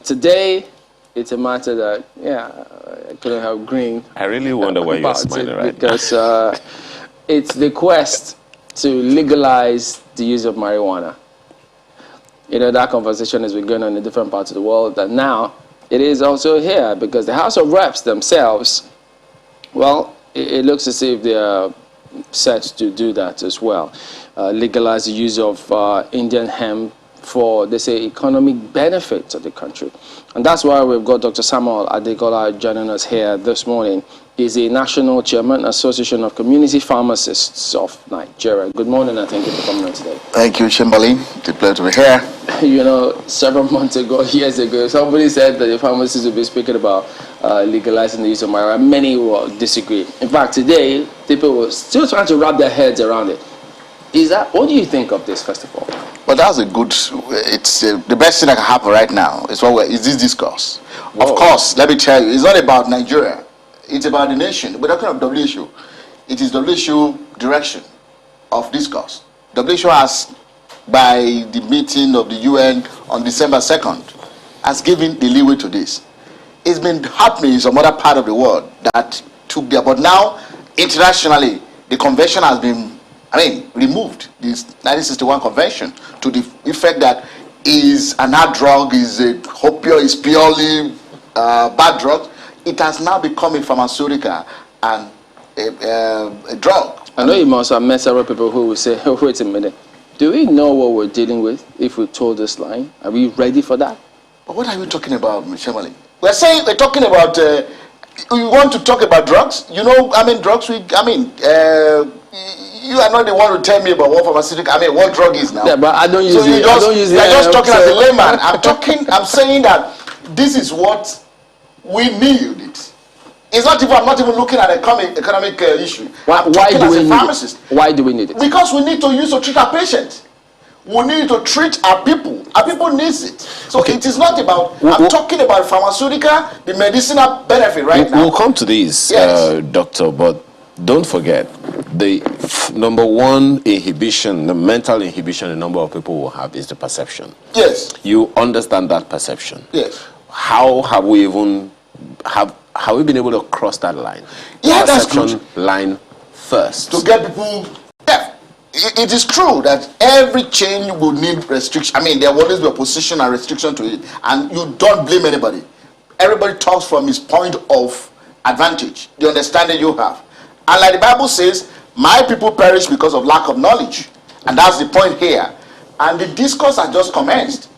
today, it's a matter that, I couldn't help green. I really wonder why you're smiling right because, now. Because it's the quest to legalize the use of marijuana. That conversation has been going on in different parts of the world, and now it is also here because the House of Reps themselves, well, it looks as if they are set to do that as well. Legalize the use of Indian hemp for, they say, economic benefits of the country. And that's why we've got Dr. Samuel Adekola joining us here this morning. He's a national chairman, Association of Community Pharmacists of Nigeria. Good morning, and thank you for coming on today. Thank you, Chamberlain. It's a pleasure to be here. Several months ago, years ago, somebody said that the pharmacists would be speaking about legalizing the use of marijuana. Many will disagree. In fact, today, people were still trying to wrap their heads around it. What do you think of this, first of all? Well, that's it's the best thing that can happen right now is this discourse. Whoa. Of course, let me tell you, it's not about Nigeria. It's about the nation. We're talking about WHO. It is WHO direction of discourse. WHO has, by the meeting of the UN on December 2nd, has given the leeway to this. It's been happening in some other part of the world that took there. But now, internationally, the convention has been removed, this 1961 convention, to the effect that is an hard drug, is a opioid, is purely bad drug. It has now become a pharmaceutical and a drug. I know you must have met several people who will say, oh, wait a minute, do we know what we're dealing with if we told this line? Are we ready for that? But what are you talking about, Mr. Mali? We're talking about, we want to talk about drugs. Drugs, you are not the one to tell me about what pharmaceutical, what drug is now. Yeah, but I don't use it. You're just talking as a layman. I'm saying that this is what we need it. I'm not even looking at economic issue. Why do we need it? Because we need to use to treat our patients. We need to treat our people. Our people needs it. So it is not about, I'm talking about pharmaceutical, the medicinal benefit right now. We'll come to these, yes. Doctor, but don't forget, the number one inhibition, the mental inhibition a number of people will have is the perception. Yes. You understand that perception. Yes. How have we been able to cross that line? Yeah, the that's perception line first. To get people deaf. It is true that every change will need restriction. There will always be opposition and restriction to it. And you don't blame anybody. Everybody talks from his point of advantage, the understanding you have. And like the Bible says, my people perish because of lack of knowledge. And that's the point here. And the discourse has just commenced.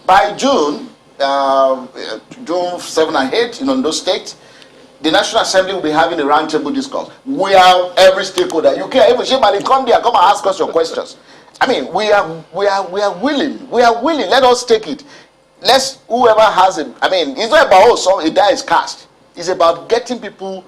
By June 7 and 8 in Ondo State, the National Assembly will be having a roundtable discourse. We are every stakeholder. You can't even come there, come and ask us your questions. We are willing. We are willing. Let us take it. Whoever has it. It's not about a die is cast. It's about getting people,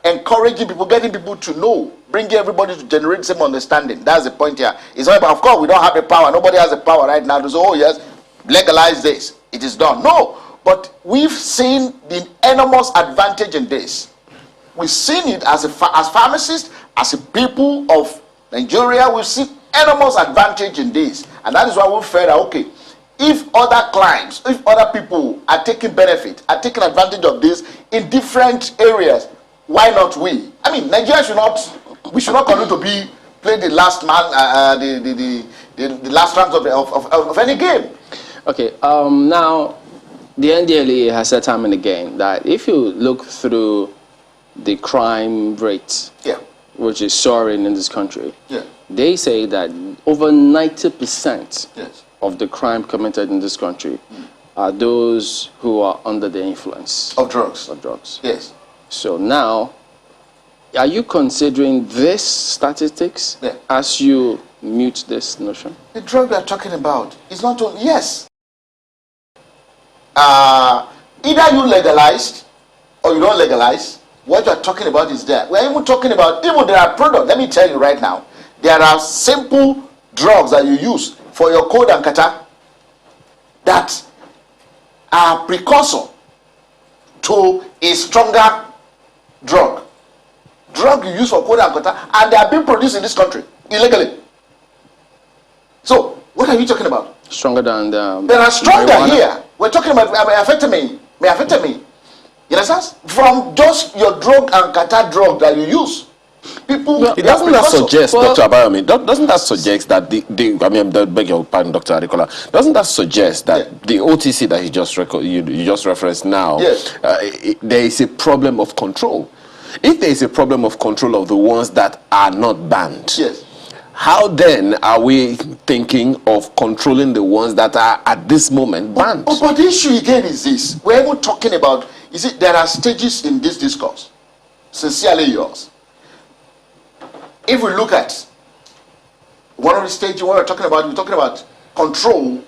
encouraging people, getting people to know, bringing everybody to generate the same understanding. That's the point here. It's not about, of course, we don't have the power. Nobody has the power right now to say, oh yes, legalize this. It is done. No, but we've seen the enormous advantage in this. We've seen it as pharmacists, as a people of Nigeria. We've seen enormous advantage in this, and that is why we felt that okay, if other clients, if other people are taking benefit, are taking advantage of this in different areas, why not we? Nigeria should not continue to be playing the last man, the last round of any game. Okay, now the NDLEA has said time and again that if you look through the crime rate, which is soaring in this country, they say that over 90% of the crime committed in this country are those who are under the influence of drugs. Yes. So now, are you considering this statistics as you mute this notion? The drug we are talking about is not only, yes. Either you legalized or you don't legalize. What you are talking about is there. We are even talking about, there are products. Let me tell you right now, there are simple drugs that you use for your cold and catarrh that are precursor to a stronger drug you use for cold and catarrh, and they are being produced in this country illegally. So what are you talking about? Stronger than they are stronger marijuana? Here. We're talking about methamphetamine. You understand? From just your drug and kata drug that you use. People, doesn't that suggest, Dr. Abayomi, doesn't that suggest that I beg your pardon, Dr. Adekola, doesn't that suggest that the OTC that you just referenced now, there is a problem of control? If there is a problem of control of the ones that are not banned, how then are we thinking of controlling the ones that are at this moment banned? But the issue again is this. We're even talking about, you see, there are stages in this discourse. Sincerely yours. If we look at one of the stages we're talking about control.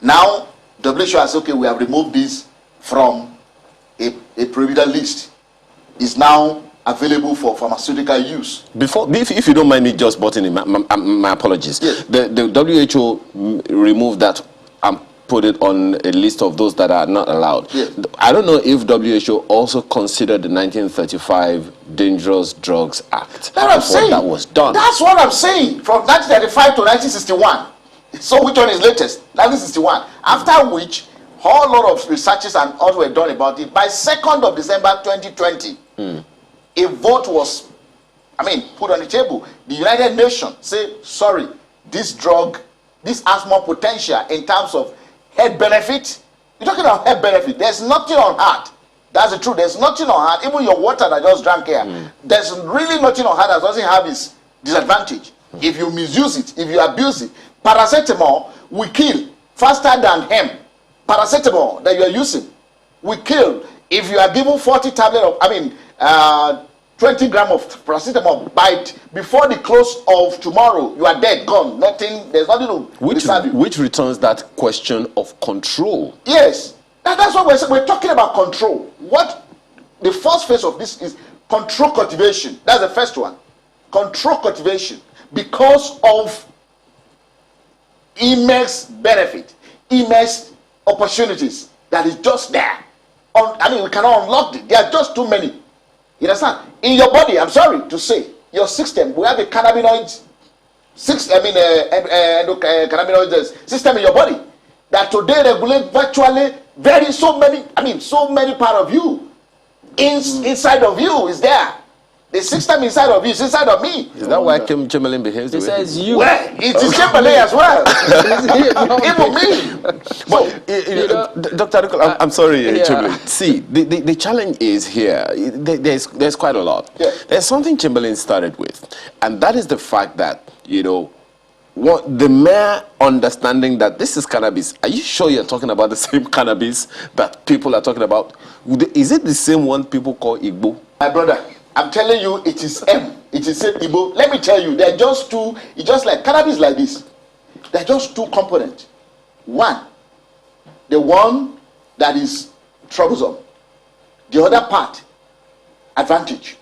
Now, WHO has, okay, we have removed this from a prohibited list. It's now available for pharmaceutical use. If you don't mind me just butting in, my apologies. Yes. The WHO removed that and put it on a list of those that are not allowed. Yes. I don't know if WHO also considered the 1935 Dangerous Drugs Act. That's what I'm saying. That was done. That's what I'm saying. From 1935 to 1961. So which one is latest? 1961. After which, a whole lot of researches and all were done about it. By 2nd of December 2020, a vote was, put on the table. The United Nations say, sorry, this drug, this has more potential in terms of health benefit. You're talking about health benefit. There's nothing on heart. That's the truth. There's nothing on heart. Even your water that I just drank here, there's really nothing on heart that doesn't have its disadvantage. If you misuse it, if you abuse it, paracetamol will kill faster than hemp. Paracetamol that you are using will kill. If you are given 40 tablets of, 20 grams of paracetamol before the close of tomorrow, you are dead, gone. Nothing, there's nothing to serve you. Which returns that question of control. Yes, that's what we're talking about, control. What the first phase of this is control cultivation. That's the first one. Control cultivation because of immense benefit, immense opportunities that is just there. We cannot unlock it. There are just too many. You understand? In your body, I'm sorry to say, your system, we have a cannabinoid cannabinoid system in your body that today regulate virtually so many part of you. Inside of you is there. The system inside of you is inside of me. Is that why Chamberlain behaves the way? He says you. Well, it is Chamberlain as well. Even me. But Dr. Adekola, I'm sorry, Chamberlain. See, the challenge is here. There's quite a lot. Yeah. There's something Chamberlain started with, and that is the fact that, what the mere understanding that this is cannabis. Are you sure you're talking about the same cannabis that people are talking about? Is it the same one people call Igbo? My brother, I'm telling you, it is M. It is Igbo. Let me tell you, they're just two. It's just like cannabis like this. They're just two components. One, the one that is troublesome. The other part, advantage.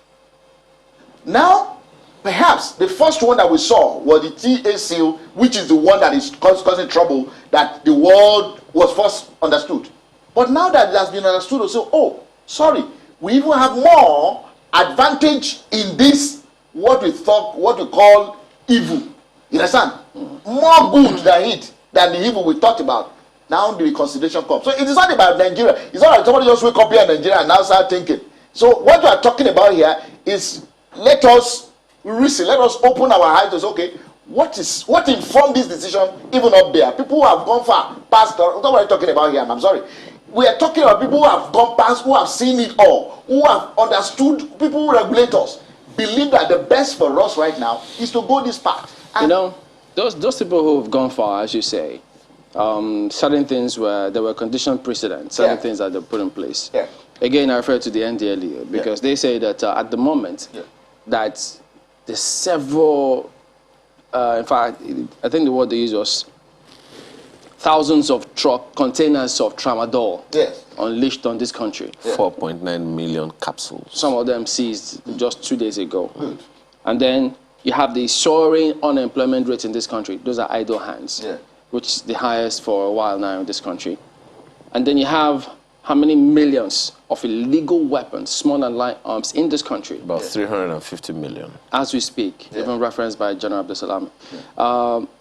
Now, perhaps the first one that we saw was the THC, which is the one that is causing trouble that the world was first understood. But now that it has been understood, we say, oh, sorry, we even have more advantage in this what we call evil. You understand? More good than the evil we talked about. Now the reconciliation comes. So it is not about Nigeria. It's not like somebody just wake up here in Nigeria and now start thinking. So what we are talking about here is let us listen, let us open our eyes to say, okay, what informed this decision even up there? People who have gone far past, that's what I'm talking about here, I'm sorry. We are talking about people who have gone past, who have seen it all, who have understood, people who regulate us, believe that the best for us right now is to go this path. And those people who have gone far, as you say, certain things there were conditioned precedents, certain things that they put in place. Yeah. Again, I refer to the NDLEA because they say that at the moment that there's several, in fact, I think the word they used was thousands of containers of tramadol unleashed on this country. 4.9 million capsules. Some of them seized just 2 days ago. And then you have the soaring unemployment rate in this country. Those are idle hands, which is the highest for a while now in this country. And then you have how many millions of illegal weapons, small and light arms in this country? About 350 million. As we speak, even referenced by General Abdul Salam.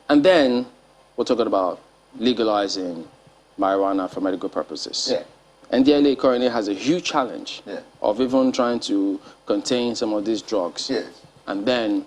And then we're talking about legalizing marijuana for medical purposes. Yeah. NDLA currently has a huge challenge Yeah. of even trying to contain some of these drugs. Yes. And then,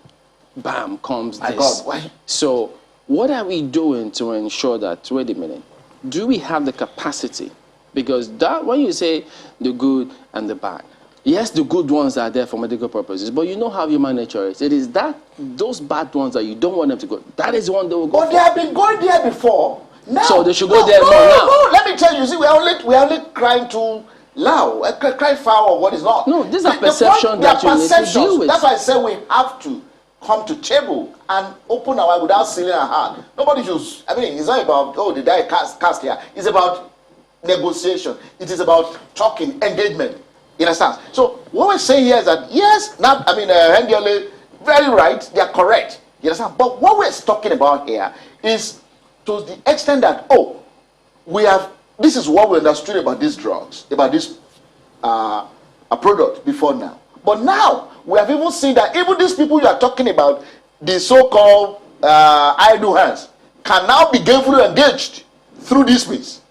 bam, comes My this. God, why? So what are we doing to ensure that, wait a minute, do we have the capacity? Because that, when you say the good and the bad, yes, the good ones are there for medical purposes, but you know how human nature is. It is that, those bad ones that you don't want them to go. That is the one they will go But for. they have been going there before. Now, So they should go there more now. No, let me tell you, see, we are only crying too loud, crying foul of what is not. No, these are perceptions that you need to deal with. That's why I say we have to come to table and open our eyes without sealing our heart. Nobody should, I mean, it's not about, oh, the die cast here. It's about negotiation. It is about talking, engagement. You understand? So what we're saying here is that, yes, now, I mean, NDLA, very right, they are correct. You understand? But what we're talking about here is to the extent that, oh, we have, this is what we understood about these drugs, about this a product before now. But now, we have even seen that even these people you are talking about, the so-called idle hands, can now be gainfully engaged through this means.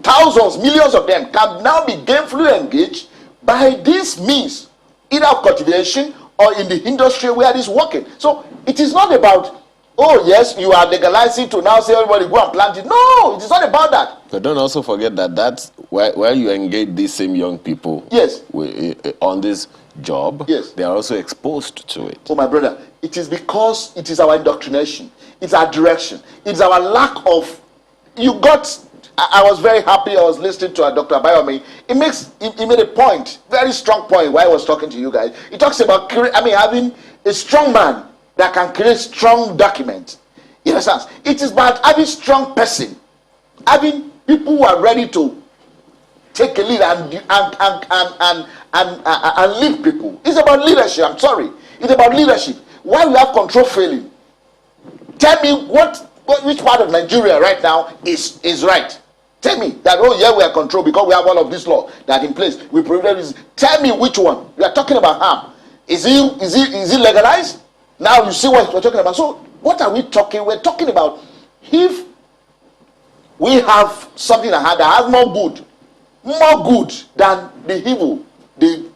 Thousands, millions of them can now be gainfully engaged by this means, either of cultivation or in the industry where it is working. So it is not about, oh yes, you are legalizing to now say everybody go and plant it. No, it is not about that. But don't also forget that that's where you engage these same young people. Yes. On this job. Yes. They are also exposed to it. Oh, my brother, it is because it is our indoctrination. It's our direction. It's our lack of, I was very happy. I was listening to Dr. Abayomi. He made a point, very strong point while I was talking to you guys. He talks about, having a strong man that can create strong documents. You understand? It is about having strong person, having people who are ready to take a lead and lead people. It's about leadership. I'm sorry. It's about leadership. Why we have control failing? Tell me which part of Nigeria right now is right. Tell me that, oh yeah, we are controlled because we have all of this law that in place. We prevent this. Tell me which one. We are talking about harm. Is it legalized? Now you see what we're talking about. So what are we talking? We're talking about if we have something that has more good than the evil,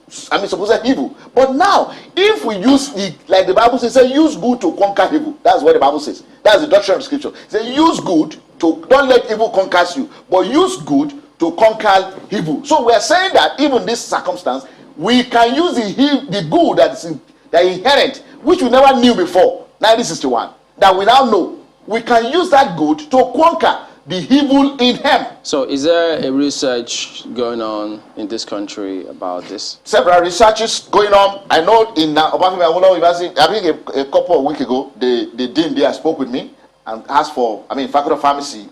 supposed evil. But now, if we use like the Bible says, use good to conquer evil. That's what the Bible says. That's the doctrine of Scripture. Say use good to, don't let evil conquer you, but use good to conquer evil. So we are saying that even in this circumstance, we can use the good that is inherent, which we never knew before, 1961, that we now know. We can use that good to conquer the evil in him. So is there a research going on in this country about this? Several researches going on. I know in Obafemi Awolowo University, I think a couple of weeks ago, the dean there spoke with me and asked for, Faculty of Pharmacy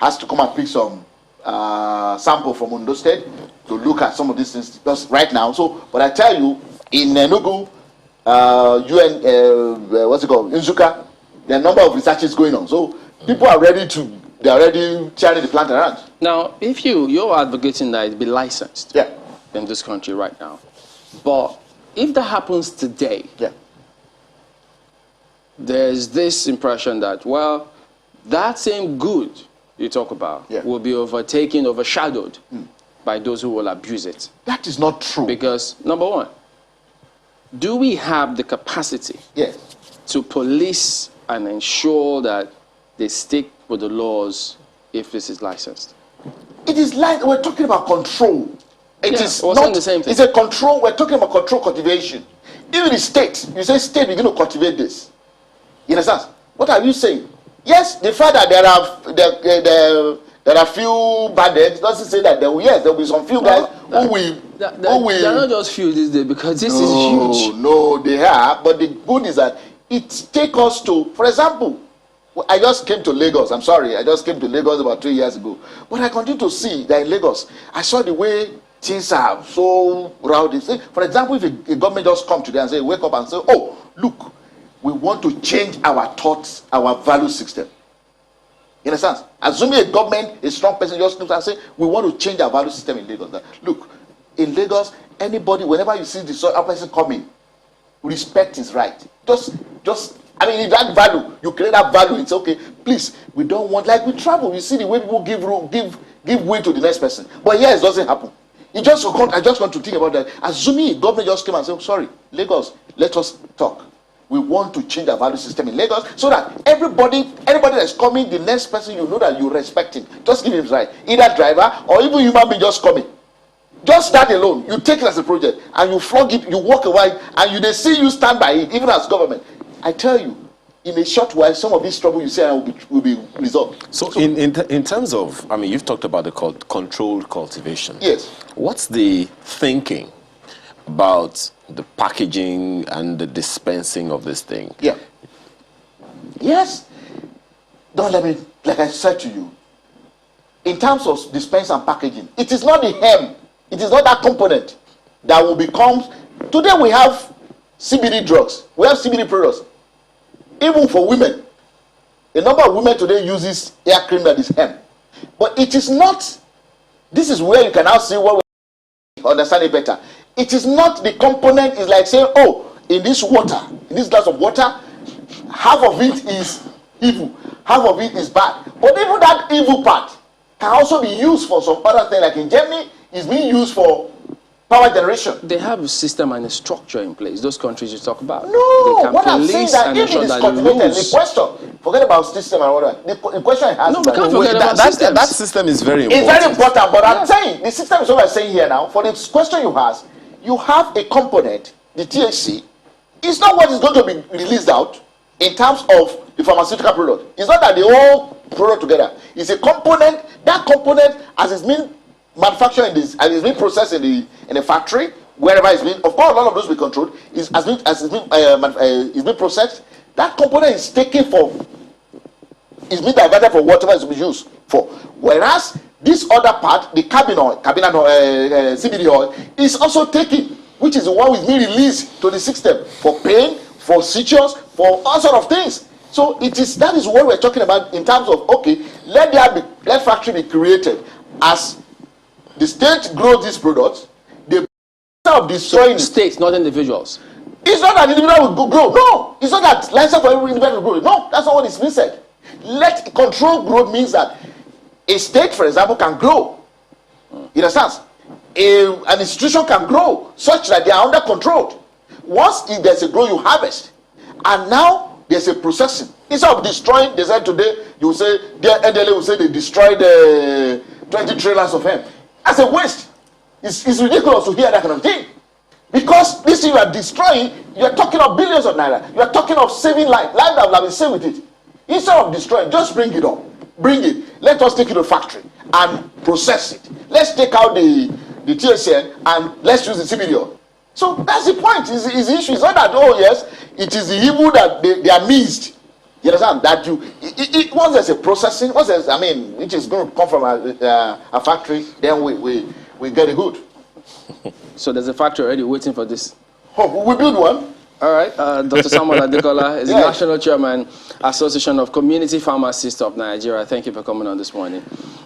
has to come and pick some sample from Ondo State to look at some of these things just right now. So, but I tell you, in Enugu, Nzuka, there are a number of researches going on. So people are ready they're already tearing the plant around. Now, if you're advocating that it be licensed in this country right now, but if that happens today, there's this impression that, well, that same good you talk about will be overshadowed by those who will abuse it. That is not true. Because, number one, do we have the capacity to police and ensure that they stick with the laws if this is licensed? It is like we're talking about control. It is not the same thing. It's a control. We're talking about control cultivation. Even the state, you say state, we're going to cultivate this. You understand? What are you saying? Yes, the fact that there are few bad eggs doesn't say that there will be some few guys who will. There are not just few these days because this is huge. No, they are. But the good is that it takes us to, for example, I just came to Lagos. I'm sorry, I just came to Lagos about 2 years ago. But I continue to see that in Lagos, I saw the way things are so rowdy. For example, if a government just come today and say, wake up and say, oh, look, we want to change our thoughts, our value system. You understand? Assuming a government, a strong person just looks and say, we want to change our value system in Lagos. Look, in Lagos, anybody, whenever you see the other person coming, respect is right. Just I mean, if that value, you create that value, it's okay. Please, we don't want, like we travel, you see the way people give way to the next person. But here it doesn't happen. I just want to think about that. Assuming government just came and said, sorry, Lagos, let us talk. We want to change the value system in Lagos so that anybody that's coming, the next person, you know that you respect him. Just give him his right. Either driver or even human being just coming. Just that alone, you take it as a project and you flog it, you walk away, and they see you stand by it, even as government. I tell you, in a short while, some of this trouble you say will be resolved. So in terms of, I mean, you've talked about the controlled cultivation. Yes. What's the thinking about the packaging and the dispensing of this thing? Yeah. Yes. Don't let me, like I said to you, in terms of dispense and packaging, it is not the hem, it is not that component that will become. Today we have CBD drugs, we have CBD products. Even for women, a number of women today uses hair cream that is hemp. But it is not, this is where you can now see what we understand it better. It is not the component, is like saying, oh, in this water, in this glass of water, half of it is evil, half of it is bad. But even that evil part can also be used for some other thing, like in Germany, it's being used for power generation. They have a system and a structure in place. Those countries you talk about. No, what I'm saying that if it is cultivated, the question, forget about system and whatever. The question I ask. No, we can't forget about systems. That system is very important. It's very important, but I'm saying the system is what I'm saying here now. For the question you ask, you have a component, the THC. It's not what is going to be released out in terms of the pharmaceutical product. It's not that the whole product together. It's a component. That component, as it's been manufactured in this, and it's been processed in the factory, wherever it's been. Of course, all of those we controlled. It's been processed. That component is taken for. It's been diverted for whatever it's been used for. Whereas this other part, the CBD oil, is also taken, which is the one which is being released to the system for pain, for seizures, for all sort of things. So that is what we're talking about in terms of, okay, let factory be created. As the state grows these products, the of destroying states, not individuals. It's not that individual will grow. No, it's not that license for every individual will grow. No, that's not what is being said. Let control growth means that a state, for example, can grow. You understand? An institution can grow such that they are under control. Once there's a grow, you harvest, and now there's a processing. Instead of destroying, they said today, you will say, the NDLA will say they destroyed 20 trailers of hemp. That's a waste. It's ridiculous to hear that kind of thing. Because this thing you are destroying, you are talking of billions of naira. You are talking of saving life that will have been saved with it. Instead of destroying, just bring it up. Bring it. Let us take it to the factory and process it. Let's take out the THC and let's use the CBD oil. So that's the point. Is the issue. It's not that, oh yes, it is the evil that they are missed. You understand? That once there's a processing, once there's, I mean, which is going to come from a factory, then we get it good. So there's a factory already waiting for this. Oh, we build one. All right, Dr. Samuel Adekola is the National Chairman, Association of Community Pharmacists of Nigeria. Thank you for coming on this morning.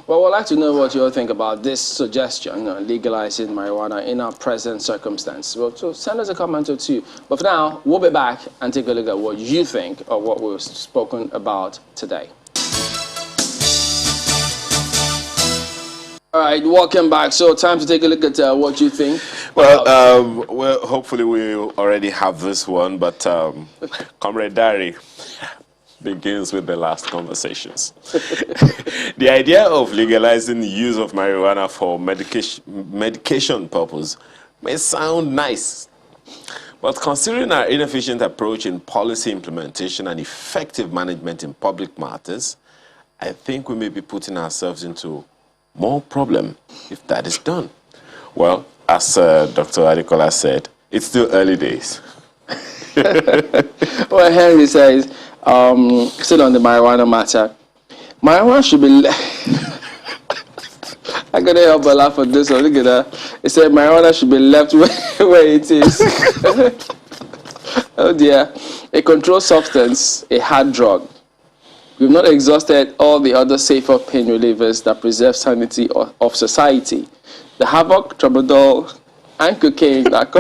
Well, we'd like to know what you all think about this suggestion, legalizing marijuana in our present circumstance. Well, so send us a comment or two. But for now, we'll be back and take a look at what you think of what we've spoken about today. All right, welcome back. So time to take a look at what you think. Well, hopefully we already have this one, but Comrade Dari begins with the last conversations. The idea of legalizing the use of marijuana for medication purpose may sound nice, but considering our inefficient approach in policy implementation and effective management in public matters, I think we may be putting ourselves into more problem if that is done. Well, as Dr. Adekola said, it's still early days. Well, Henry says, still on the marijuana matter, marijuana should be I couldn't help but laugh at this one. Look at that. It said marijuana should be left where it is. Oh dear. A controlled substance, a hard drug. We've not exhausted all the other safer pain relievers that preserve sanity of society. The havoc, tramadol, and cocaine that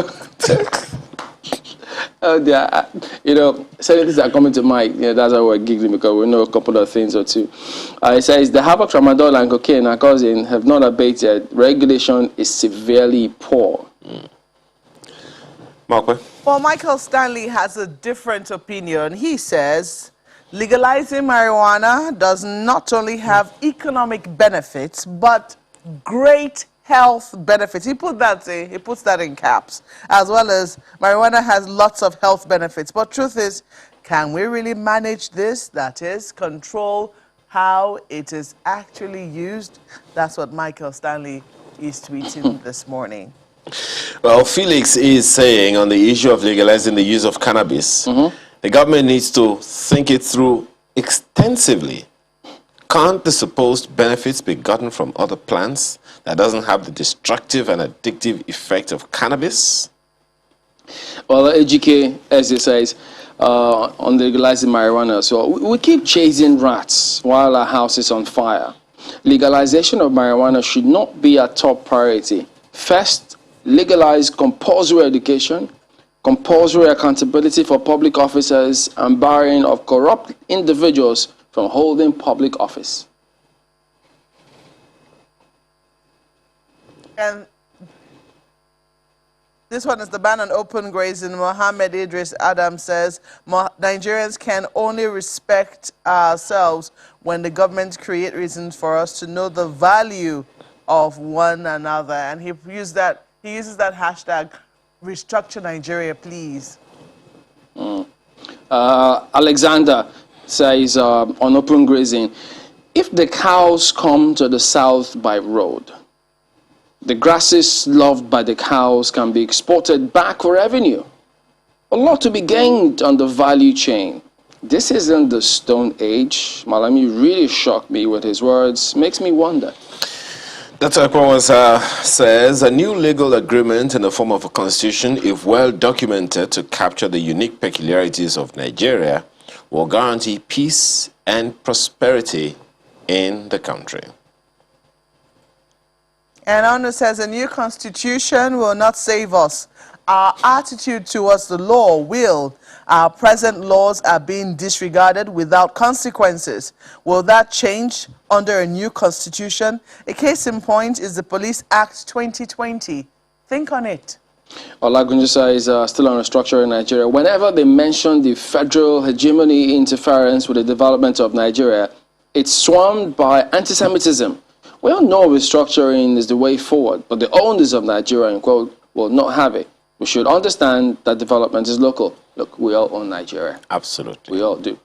Oh, dear. You know, certain things are coming to mind. Yeah, that's why we're giggling, because we know a couple of things or two. It says the havoc tramadol and cocaine are causing have not abated. Regulation is severely poor. Mark? Well, Michael Stanley has a different opinion. He says legalizing marijuana does not only have economic benefits, but great health benefits. He puts that in caps, as well as marijuana has lots of health benefits. But truth is, can we really manage this? That is, control how it is actually used? That's what Michael Stanley is tweeting this morning. Well, Felix is saying on the issue of legalizing the use of cannabis, the government needs to think it through extensively. Can't the supposed benefits be gotten from other plants that doesn't have the destructive and addictive effect of cannabis? Well, AGK, as it says, on legalizing marijuana, so we keep chasing rats while our house is on fire. Legalization of marijuana should not be a top priority. First, legalize compulsory education, compulsory accountability for public officers, and barring of corrupt individuals from holding public office. And this one is the ban on open grazing. Mohammed Idris Adam says Nigerians can only respect ourselves when the government create reasons for us to know the value of one another. And he uses that hashtag, restructure Nigeria, please. Alexander says on open grazing, if the cows come to the south by road, the grasses loved by the cows can be exported back for revenue. A lot to be gained on the value chain. This isn't the Stone Age. Malami really shocked me with his words. Makes me wonder. Dr. Akwamos says a new legal agreement in the form of a constitution, if well documented to capture the unique peculiarities of Nigeria, will guarantee peace and prosperity in the country. And Ono says a new constitution will not save us. Our attitude towards the law will. Our present laws are being disregarded without consequences. Will that change under a new constitution? A case in point is the Police Act 2020. Think on it. Olagunjusa is still on restructuring in Nigeria. Whenever they mention the federal hegemony interference with the development of Nigeria, it's swarmed by anti-Semitism. We all know restructuring is the way forward, but the owners of Nigeria, in quote, will not have it. We should understand that development is local. Look, we all own Nigeria. Absolutely. We all do.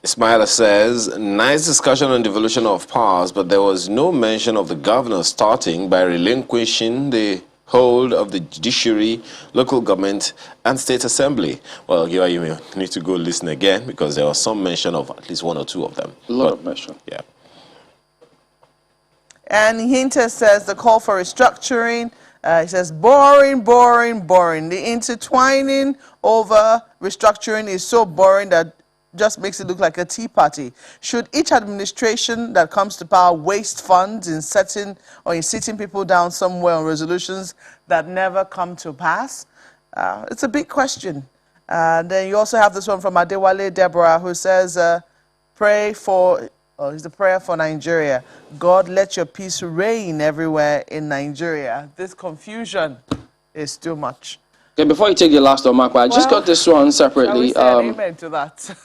Ismaila says, nice discussion on devolution of powers, but there was no mention of the governor starting by relinquishing the hold of the judiciary, local government, and state assembly. Well, here you may need to go listen again, because there was some mention of at least one or two of them. A lot of mention. Yeah. And Hinter says the call for restructuring, he says, boring, boring, boring. The intertwining over restructuring is so boring that just makes it look like a tea party. Should each administration that comes to power waste funds in sitting people down somewhere on resolutions that never come to pass? It's a big question. Then you also have this one from Adewale Deborah, who says, pray for... Oh, it's a prayer for Nigeria. God, let your peace reign everywhere in Nigeria. This confusion is too much. Okay, before you take your last one, Mark, I just got this one separately. Shall we say an amen to that?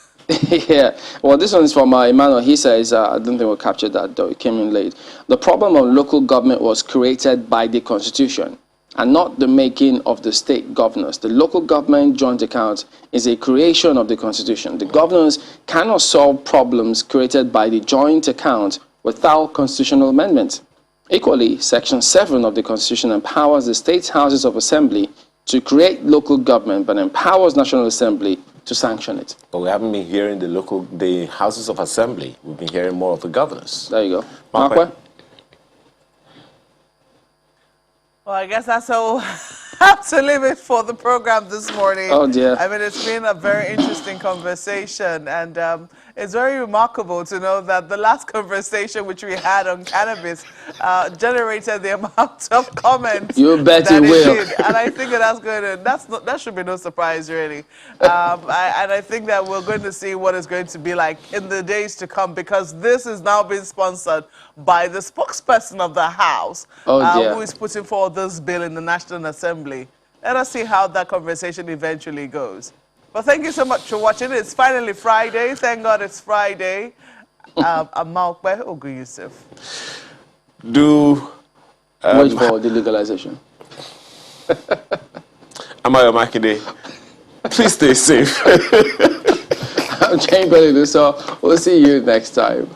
Yeah. Well, this one is from Emmanuel. He says, I don't think we'll capture that, though. It came in late. The problem of local government was created by the Constitution and not the making of the state governors. The local government joint account is a creation of the Constitution. The governors cannot solve problems created by the joint account without constitutional amendment. Equally, Section 7 of the Constitution empowers the state houses of assembly to create local government, but empowers National Assembly to sanction it. But we haven't been hearing the houses of assembly. We've been hearing more of the governors. There you go. Mark? Well, I guess that's all I have to leave it for the program this morning. Oh, dear. I mean, it's been a very interesting conversation, and It's very remarkable to know that the last conversation which we had on cannabis generated the amount of comments you bet that it will. did. And I think that's going to, that should be no surprise, really. And I think that we're going to see what it's going to be like in the days to come, because this is now being sponsored by the spokesperson of the House, who is putting forward this bill in the National Assembly. Let us see how that conversation eventually goes. But thank you so much for watching. It's finally Friday. Thank God it's Friday. I'm Malkwe Ogu Yusuf. Wait for the legalization. Amayo Makinde. Please stay safe. I'm Jane Belly, so we'll see you next time.